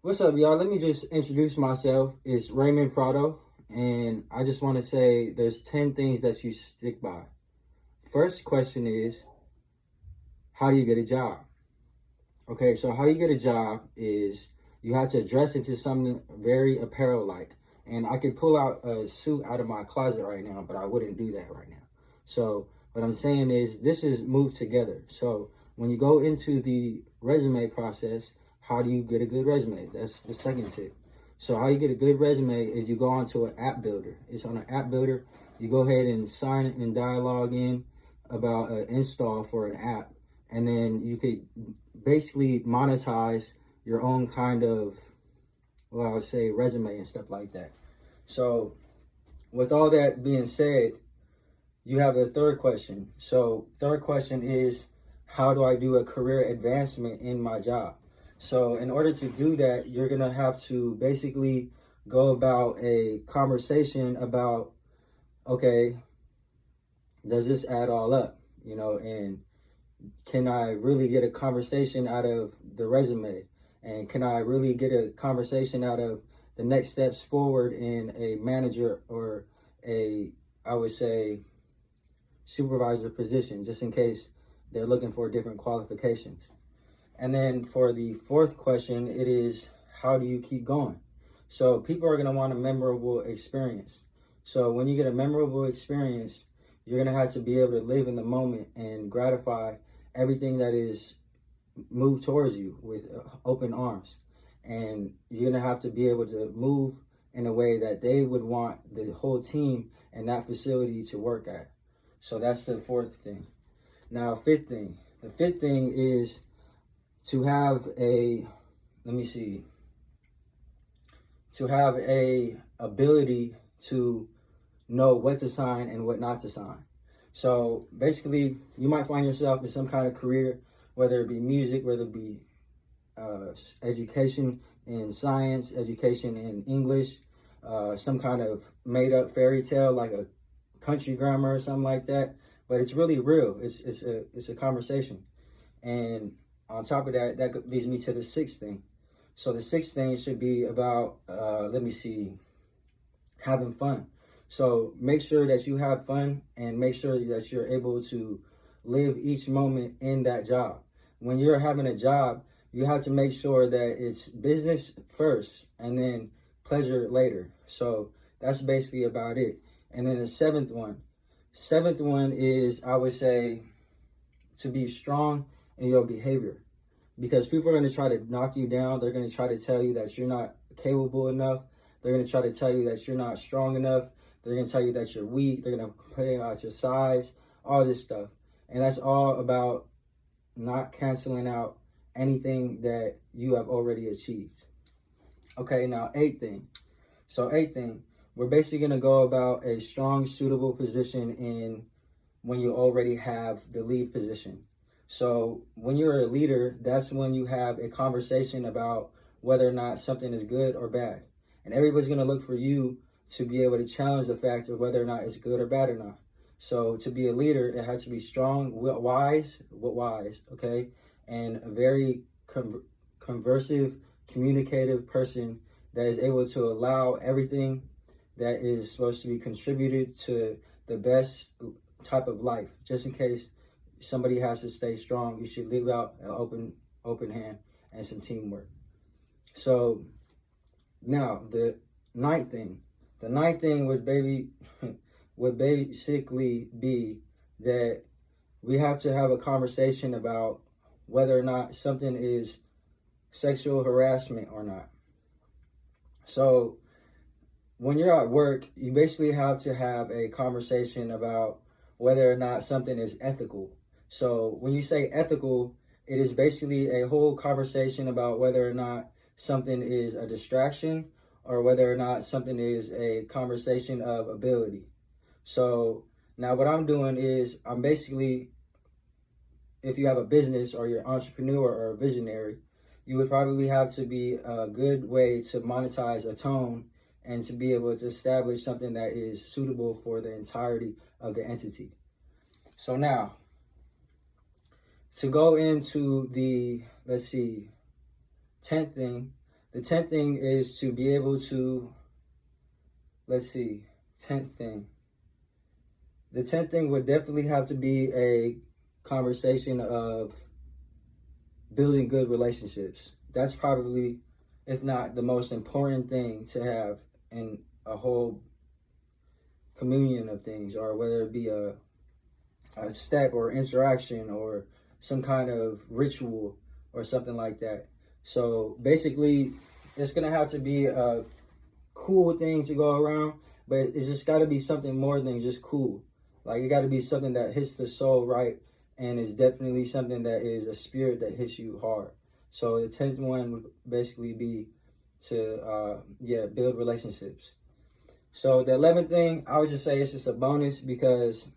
What's up, y'all? Let me just introduce myself. It's Raymond Prado, and I just want to say there's 10 things that you stick by. First question is, how do you get a job? Okay, so how you get a job is you have to dress into something very apparel like. And I could pull out a suit out of my closet right now, but I wouldn't do that right now. So what I'm saying is this is moved together. So when you go into the resume process, how do you get a good resume? That's the second tip. So how you get a good resume is you go onto an app builder. It's on an app builder. You go ahead and sign and dialogue in about an install for an app, and then you could basically monetize your own kind of, what I would say, resume and stuff like that. So with all that being said, you have a third question. So third question is, how do I do a career advancement in my job? So in order to do that, you're gonna have to basically go about a conversation about, okay, does this add all up? And can I really get a conversation out of the resume? And can I really get a conversation out of the next steps forward in a manager or a, I would say, supervisor position, just in case they're looking for different qualifications? And then for the fourth question, it is, how do you keep going? So people are going to want a memorable experience. So when you get a memorable experience, you're going to have to be able to live in the moment and gratify everything that is moved towards you with open arms. And you're going to have to be able to move in a way that they would want the whole team and that facility to work at. So that's the fourth thing. Now, fifth thing. The fifth thing is to have a, let me see, to have a ability to know what to sign and what not to sign. So basically, you might find yourself in some kind of career, whether it be music, whether it be education in science, education in English, some kind of made up fairy tale like a country grammar or something like that. But it's really real. It's a conversation. And on top of that, that leads me to the sixth thing. So the sixth thing should be about, let me see, having fun. So make sure that you have fun and make sure that you're able to live each moment in that job. When you're having a job, you have to make sure that it's business first and then pleasure later. So that's basically about it. And then the seventh one is, I would say, to be strong in your behavior, because people are going to try to knock you down. They're going to try to tell you that you're not capable enough. They're going to try to tell you that you're not strong enough. They're going to tell you that you're weak. They're going to complain about your size, all this stuff. And that's all about not canceling out anything that you have already achieved. Okay, now eighth thing. So eighth thing, we're basically going to go about a strong, suitable position in when you already have the lead position. So when you're a leader, that's when you have a conversation about whether or not something is good or bad. And everybody's going to look for you to be able to challenge the fact of whether or not it's good or bad or not. So to be a leader, it has to be strong, wise, okay? And a very conversive, communicative person that is able to allow everything that is supposed to be contributed to the best type of life. Just in case somebody has to stay strong, you should leave out an open hand and some teamwork. So now the ninth thing. The ninth thing would basically be that we have to have a conversation about whether or not something is sexual harassment or not. So when you're at work, you basically have to have a conversation about whether or not something is ethical. So when you say ethical, it is basically a whole conversation about whether or not something is a distraction or whether or not something is a conversation of ability. So now what I'm doing is I'm basically, if you have a business or you're an entrepreneur or a visionary, you would probably have to be a good way to monetize a tone and to be able to establish something that is suitable for the entirety of the entity. So now, to go into the, let's see, 10th thing, The 10th thing is to be able to, let's see, 10th thing. The 10th thing would definitely have to be a conversation of building good relationships. That's probably, if not the most important thing to have in a whole communion of things, or whether it be a step or interaction or some kind of ritual or something like that. So basically, it's gonna have to be a cool thing to go around, but it's just got to be something more than just cool. Like, it got to be something that hits the soul right, and is definitely something that is a spirit that hits you hard. So the 10th one would basically be to build relationships. So the 11th thing, I would just say it's just a bonus, because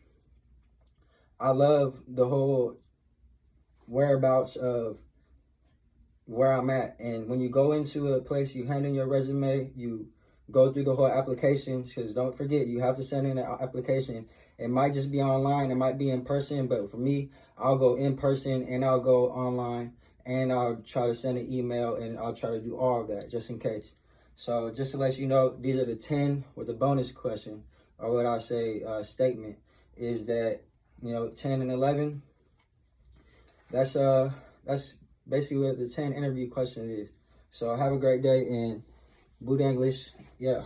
I love the whole whereabouts of where I'm at. And when you go into a place, you hand in your resume, you go through the whole applications, because don't forget, you have to send in an application. It might just be online, it might be in person, but for me, I'll go in person and I'll go online, and I'll try to send an email, and I'll try to do all of that just in case. So just to let you know, these are the 10 with the bonus question, or what I say statement, is that, 10 and 11, that's basically what the 10 interview question is. So have a great day, and Boot English, yeah.